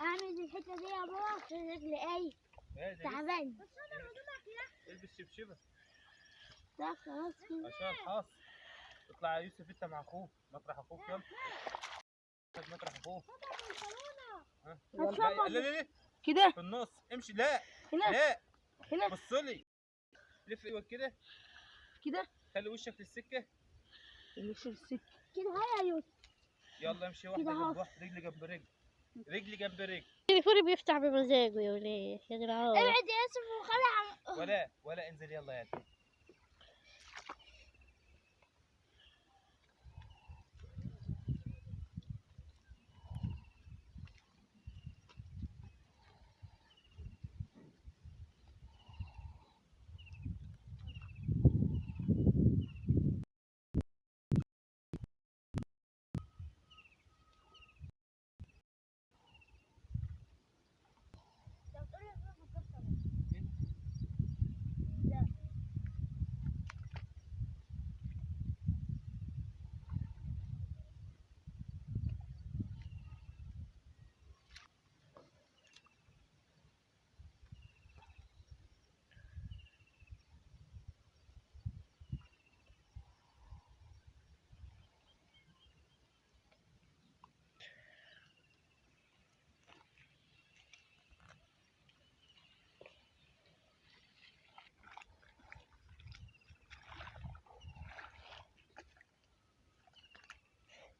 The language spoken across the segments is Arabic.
اعمل الحته دي يا بابا عشان رجلي تعبان. البس شبشبه ده خلاص كده. عشان الحاص. اطلع يا يوسف انت مع اخوك مطرح اخوك. يلا مطرح اخوك. ها لا لا لا كده في النص امشي. لا هنا لا هنا بص لي. لف ايوه كده كده. خلي وشك للسكه. مش السكه كده. هيا يا يوسف. يلا امشي واحده جنب واحده. رجلي جنب رجل. رجلي جنب رجل. التليفون بيفتح بمزاجه يا وليه يا جدعان. ابعد يا يوسف وخلي ولا انزل يلا يا دي.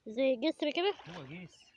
زي جسر كده. هو جيس.